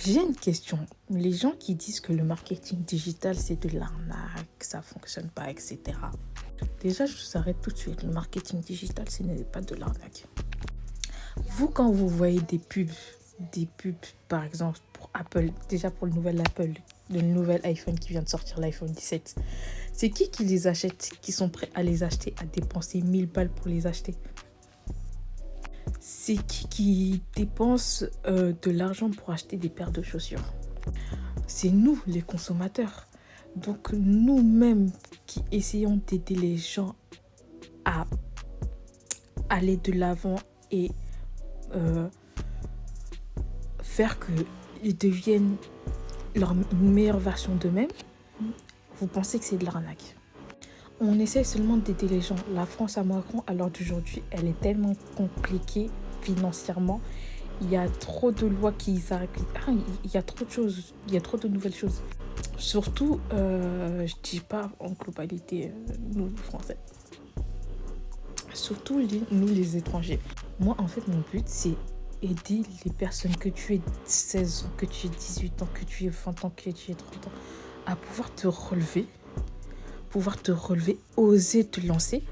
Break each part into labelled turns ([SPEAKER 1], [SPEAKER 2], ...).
[SPEAKER 1] J'ai une question. Les gens qui disent que le marketing digital, c'est de l'arnaque, que ça ne fonctionne pas, etc. Déjà, je vous arrête tout de suite. Le marketing digital, ce n'est pas de l'arnaque. Vous, quand vous voyez des pubs, par exemple, pour Apple, déjà pour le nouvel Apple, le nouvel iPhone qui vient de sortir, l'iPhone 17, c'est qui les achète, qui sont prêts à les acheter, à dépenser 1000 balles pour les acheter? C'est qui dépense de l'argent pour acheter des paires de chaussures? C'est nous, les consommateurs. Donc, nous-mêmes qui essayons d'aider les gens à aller de l'avant et faire qu'ils deviennent une meilleure version d'eux-mêmes, vous pensez que c'est de l'arnaque. On essaie seulement d'aider les gens. La France à Macron, à l'heure d'aujourd'hui, elle est tellement compliquée financièrement. Il y a trop de lois qui s'arrêtent. Il y a trop de choses. Il y a trop de nouvelles choses. Surtout, je dis pas en globalité, nous, les Français. Surtout, nous, les étrangers. Moi, en fait, mon but, c'est aider les personnes, que tu aies 16 ans, que tu aies 18 ans, que tu aies 20 ans, que tu aies 30 ans, à pouvoir te relever, oser te lancer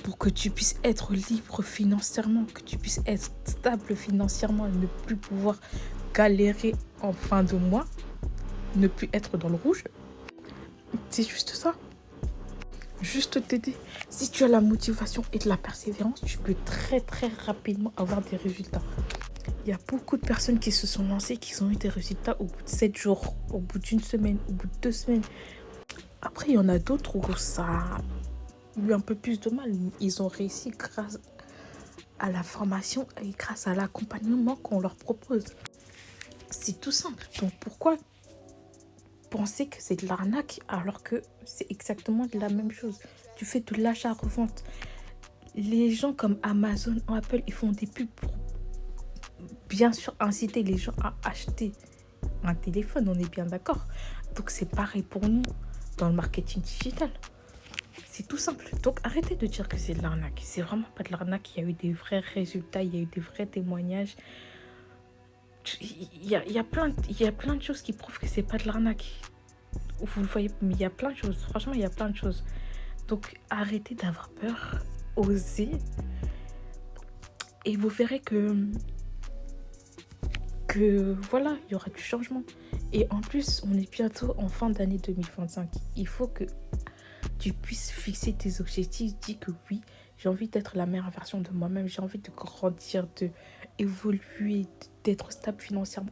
[SPEAKER 1] pour que tu puisses être libre financièrement, que tu puisses être stable financièrement, ne plus pouvoir galérer en fin de mois, ne plus être dans le rouge. C'est juste ça. Juste t'aider. Si tu as la motivation et de la persévérance, tu peux très très rapidement avoir des résultats. Il y a beaucoup de personnes qui se sont lancées, qui ont eu des résultats au bout de 7 jours, au bout d'une semaine, au bout de 2 semaines. Après, il y en a d'autres où ça a eu un peu plus de mal. Ils ont réussi grâce à la formation et grâce à l'accompagnement qu'on leur propose. C'est tout simple. Donc pourquoi penser que c'est de l'arnaque alors que c'est exactement de la même chose? Tu fais de l'achat-revente. Les gens comme Amazon, Apple, ils font des pubs pour bien sûr inciter les gens à acheter un téléphone, on est bien d'accord. Donc c'est pareil pour nous dans le marketing digital. C'est tout simple. Donc arrêtez de dire que c'est de l'arnaque. C'est vraiment pas de l'arnaque. Il y a eu des vrais résultats, il y a eu des vrais témoignages. Il y a plein de choses qui prouvent que c'est pas de l'arnaque. Vous le voyez, mais il y a plein de choses. Franchement, il y a plein de choses. Donc arrêtez d'avoir peur, osez. Et vous verrez que voilà, il y aura du changement. Et en plus, on est bientôt en fin d'année 2025. Il faut que tu puisses fixer tes objectifs. Dis que oui, j'ai envie d'être la meilleure version de moi-même. J'ai envie de grandir, d'évoluer, d'être stable financièrement.